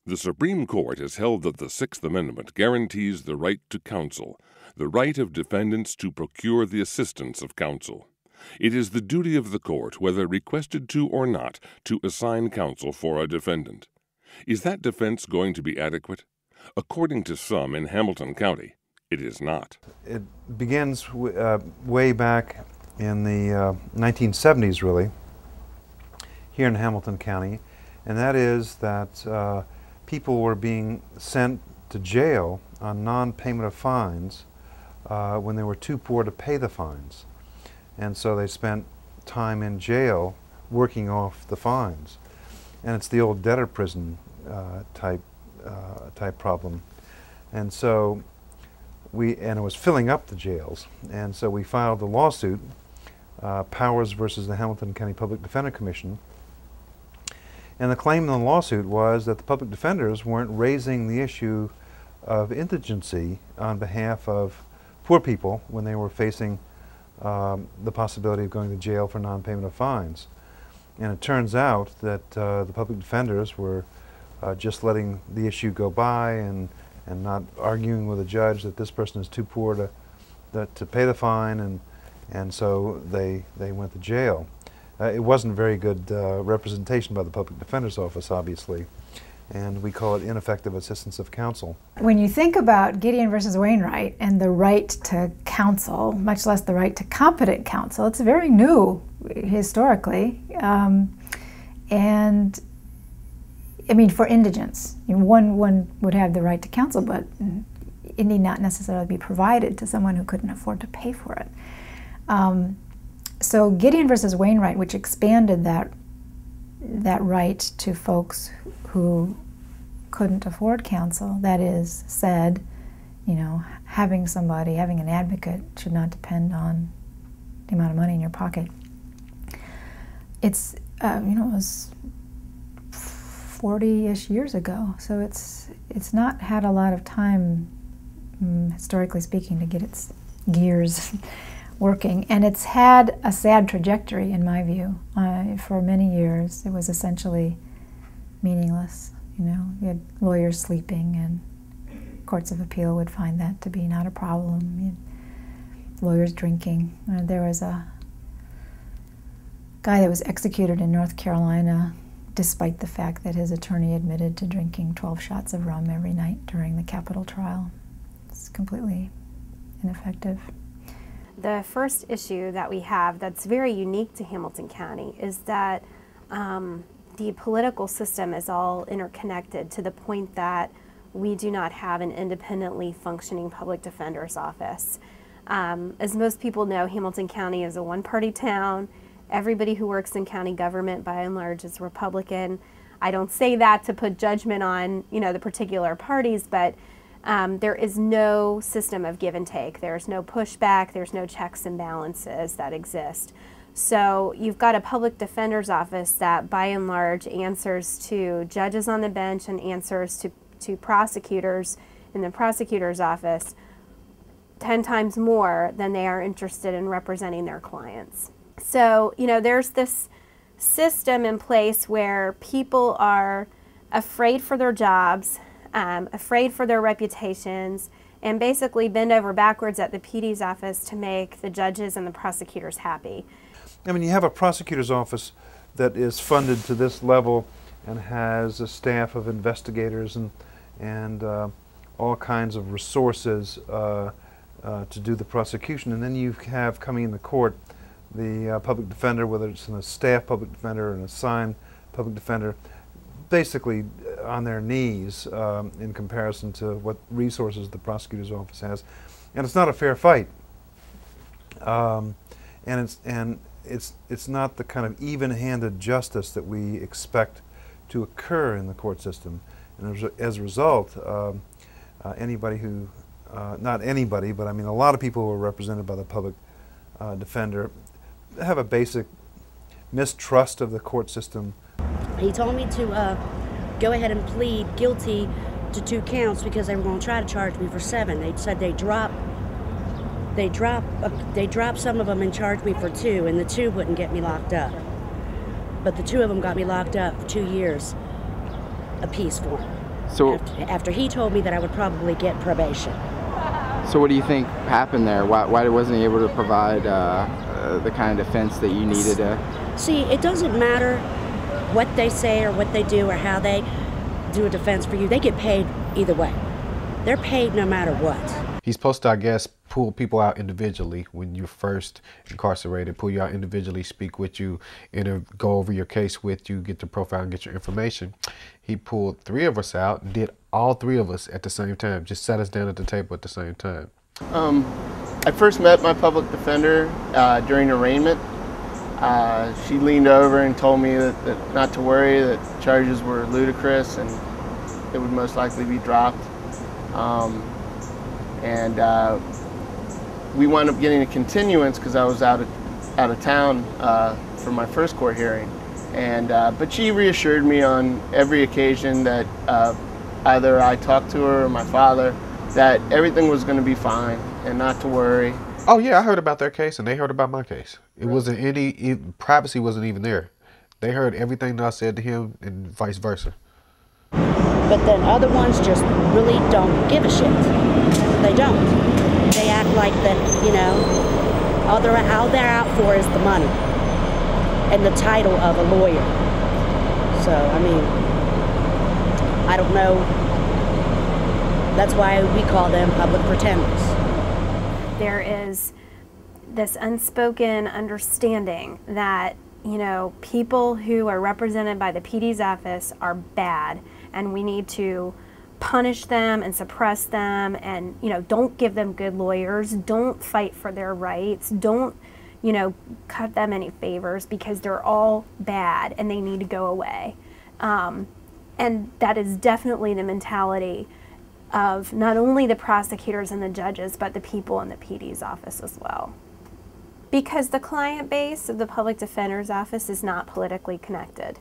The Supreme Court has held that the Sixth Amendment guarantees the right to counsel, the right of defendants to procure the assistance of counsel. It is the duty of the court, whether requested to or not, to assign counsel for a defendant. Is that defense going to be adequate? According to some in Hamilton County, it is not. It begins way back in the 1970s, really, here in Hamilton County, and that is that people were being sent to jail on non-payment of fines when they were too poor to pay the fines. And so they spent time in jail working off the fines. And it's the old debtor prison type problem. And so it was filling up the jails. And so we filed a lawsuit, Powers versus the Hamilton County Public Defender Commission. And the claim in the lawsuit was that the public defenders weren't raising the issue of indigency on behalf of poor people when they were facing the possibility of going to jail for non-payment of fines. And it turns out that the public defenders were just letting the issue go by and not arguing with a judge that this person is too poor to pay the fine, and so they went to jail. It wasn't very good representation by the Public Defender's Office, obviously, and we call it ineffective assistance of counsel. When you think about Gideon versus Wainwright and the right to counsel, much less the right to competent counsel, it's very new historically. And I mean, for indigents, one would have the right to counsel, but it need not necessarily be provided to someone who couldn't afford to pay for it. So Gideon versus Wainwright, which expanded that right to folks who couldn't afford counsel, that is, said, you know, having an advocate should not depend on the amount of money in your pocket. It's, you know, it was 40-ish years ago, so it's not had a lot of time, historically speaking, to get its gears working, and it's had a sad trajectory, in my view. For many years, it was essentially meaningless. You know, you had lawyers sleeping, and courts of appeal would find that to be not a problem. You had lawyers drinking. There was a guy that was executed in North Carolina, despite the fact that his attorney admitted to drinking 12 shots of rum every night during the capital trial. It's completely ineffective. The first issue that we have that's very unique to Hamilton County is that the political system is all interconnected to the point that we do not have an independently functioning public defender's office. As most people know, Hamilton County is a one-party town. Everybody who works in county government, by and large, is Republican. I don't say that to put judgment on, you know, the particular parties, but there is no system of give and take. There's no pushback. There's no checks and balances that exist. So you've got a public defender's office that, by and large, answers to judges on the bench and answers to prosecutors in the prosecutor's office 10 times more than they are interested in representing their clients. So, you know, there's this system in place where people are afraid for their jobs, afraid for their reputations, and basically bend over backwards at the PD's office to make the judges and the prosecutors happy. I mean, you have a prosecutor's office that is funded to this level and has a staff of investigators and all kinds of resources to do the prosecution. And then you have coming in the court the public defender, whether it's a staff public defender or an assigned public defender, basically on their knees in comparison to what resources the prosecutor's office has. And it's not a fair fight. And it's not the kind of even-handed justice that we expect to occur in the court system. And as a result, anybody who, not anybody, but I mean a lot of people who are represented by the public defender have a basic mistrust of the court system. He told me to go ahead and plead guilty to 2 counts because they were going to try to charge me for 7. They said they dropped some of them and charged me for 2, and the 2 wouldn't get me locked up. But the 2 of them got me locked up for 2 years apiece for them. So after he told me that I would probably get probation. So what do you think happened there? Why wasn't he able to provide the kind of defense that you needed to? See, it doesn't matter what they say or what they do or how they do a defense for you. They get paid either way. They're paid no matter what. He's supposed to, I guess, pull people out individually when you're first incarcerated, pull you out individually, speak with you, go over your case with you, get the profile and get your information. He pulled 3 of us out and did all 3 of us at the same time, just sat us down at the table at the same time. I first met my public defender during arraignment. She leaned over and told me that not to worry, that charges were ludicrous and it would most likely be dropped. We wound up getting a continuance because I was out of town for my first court hearing. But she reassured me on every occasion that either I talked to her or my father that everything was going to be fine and not to worry. Oh yeah, I heard about their case and they heard about my case. It wasn't privacy wasn't even there. They heard everything that I said to him and vice versa. But then other ones just really don't give a shit. They don't. They act like that, you know, all they're out for is the money and the title of a lawyer. So, I mean, I don't know. That's why we call them public pretenders. There is this unspoken understanding that, you know, people who are represented by the PD's office are bad, and we need to punish them and suppress them, and, you know, don't give them good lawyers, don't fight for their rights, don't, you know, cut them any favors because they're all bad and they need to go away. And that is definitely the mentality of not only the prosecutors and the judges, but the people in the PD's office as well. Because the client base of the public defender's office is not politically connected.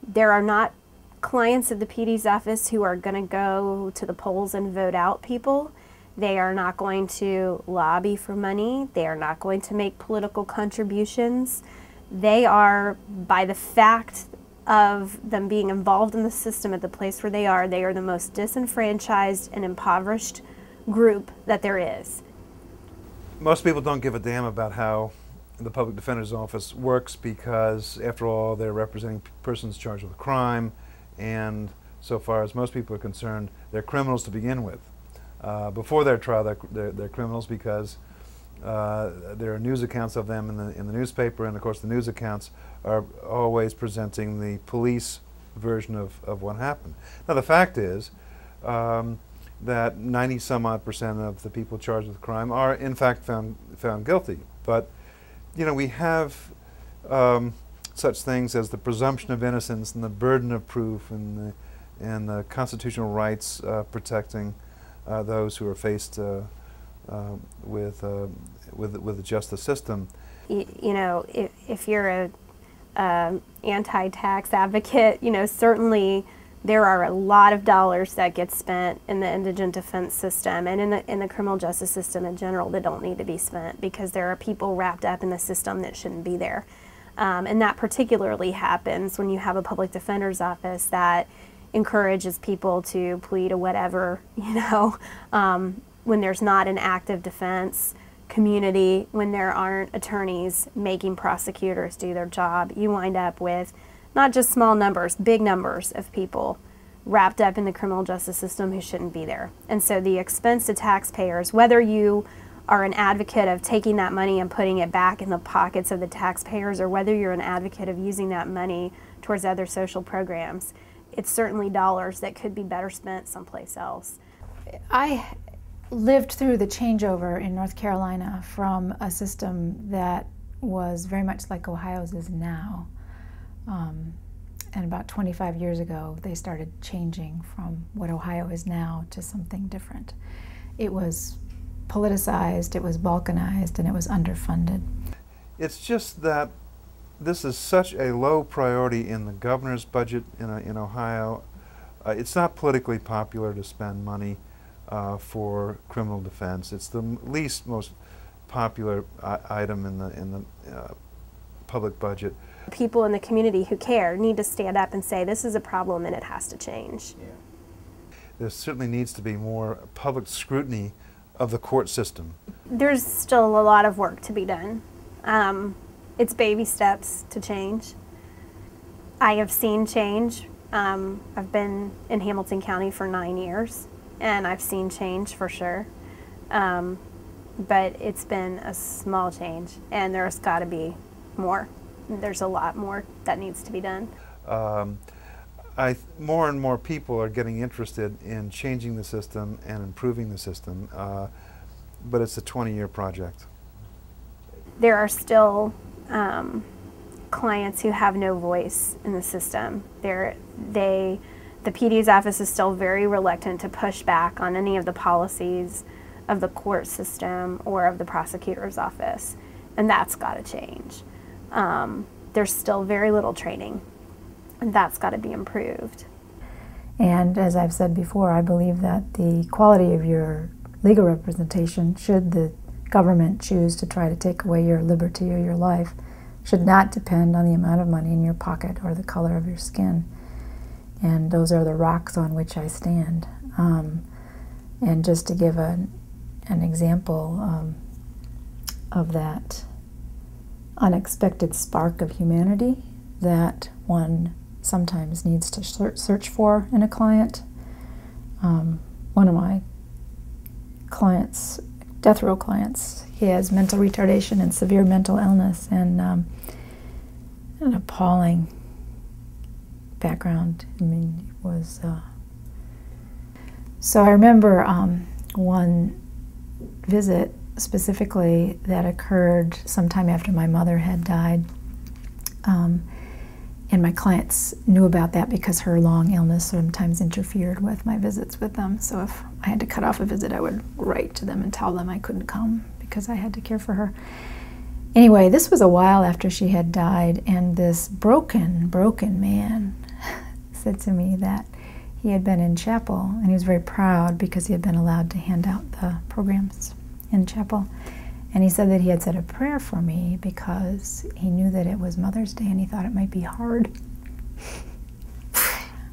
There are not clients of the PD's office who are going to go to the polls and vote out people. They are not going to lobby for money. They are not going to make political contributions. They are, by the fact of them being involved in the system at the place where they are the most disenfranchised and impoverished group that there is. Most people don't give a damn about how the public defender's office works because, after all, they're representing persons charged with a crime, and so far as most people are concerned, they're criminals to begin with. Before their trial, they're criminals because there are news accounts of them in the newspaper, and of course the news accounts are always presenting the police version of what happened. Now the fact is that 90-some-odd% of the people charged with crime are in fact found guilty. But you know, we have such things as the presumption of innocence and the burden of proof and the constitutional rights protecting those who are faced with the justice system. You know, if you're a anti-tax advocate, you know, certainly there are a lot of dollars that get spent in the indigent defense system and in the criminal justice system in general that don't need to be spent because there are people wrapped up in the system that shouldn't be there. And that particularly happens when you have a public defender's office that encourages people to plead to whatever, you know, when there's not an active defense community, when there aren't attorneys making prosecutors do their job, you wind up with not just small numbers, big numbers of people wrapped up in the criminal justice system who shouldn't be there. And so the expense to taxpayers, whether you are an advocate of taking that money and putting it back in the pockets of the taxpayers or whether you're an advocate of using that money towards other social programs, it's certainly dollars that could be better spent someplace else. I lived through the changeover in North Carolina from a system that was very much like Ohio's is now. And about 25 years ago, they started changing from what Ohio is now to something different. It was politicized, it was balkanized, and it was underfunded. It's just that this is such a low priority in the governor's budget in Ohio. It's not politically popular to spend money for criminal defense. It's the most popular item in the public budget. People in the community who care need to stand up and say this is a problem and it has to change. Yeah. there certainly needs to be more public scrutiny of the court system. There's still a lot of work to be done. It's baby steps to change. I have seen change. I've been in Hamilton County for 9 years, and I've seen change for sure. But it's been a small change, and there's got to be more. There's a lot more that needs to be done. More and more people are getting interested in changing the system and improving the system, but it's a 20-year project. There are still clients who have no voice in the system. The PD's office is still very reluctant to push back on any of the policies of the court system or of the prosecutor's office, and that's got to change. There's still very little training, and that's got to be improved. And as I've said before, I believe that the quality of your legal representation, should the government choose to try to take away your liberty or your life, should not depend on the amount of money in your pocket or the color of your skin. And those are the rocks on which I stand. And just to give an example of that unexpected spark of humanity that one sometimes needs to search for in a client. One of my clients, death row clients, he has mental retardation and severe mental illness, and an appalling background. I mean, it was. So I remember one visit specifically that occurred sometime after my mother had died. And my clients knew about that because her long illness sometimes interfered with my visits with them. So if I had to cut off a visit, I would write to them and tell them I couldn't come because I had to care for her. Anyway, this was a while after she had died, and this broken man said to me that he had been in chapel, and he was very proud because he had been allowed to hand out the programs in chapel. And he said that he had said a prayer for me because he knew that it was Mother's Day and he thought it might be hard. I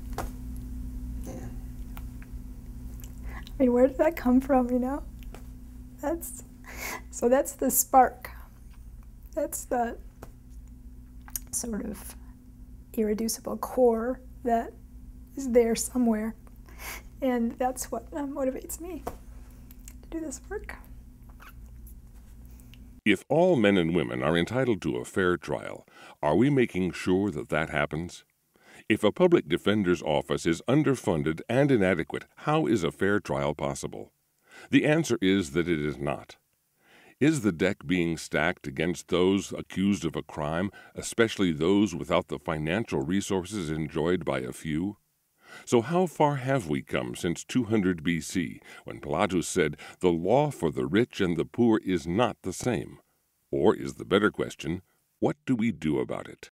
mean, where did that come from, you know? So that's the spark. That's the sort of irreducible core that is there somewhere. And that's what motivates me to do this work. If all men and women are entitled to a fair trial, are we making sure that that happens? If a public defender's office is underfunded and inadequate, how is a fair trial possible? The answer is that it is not. Is the deck being stacked against those accused of a crime, especially those without the financial resources enjoyed by a few? So how far have we come since 200 BC, when Pilatus said, "The law for the rich and the poor is not the same"? Or is the better question, what do we do about it?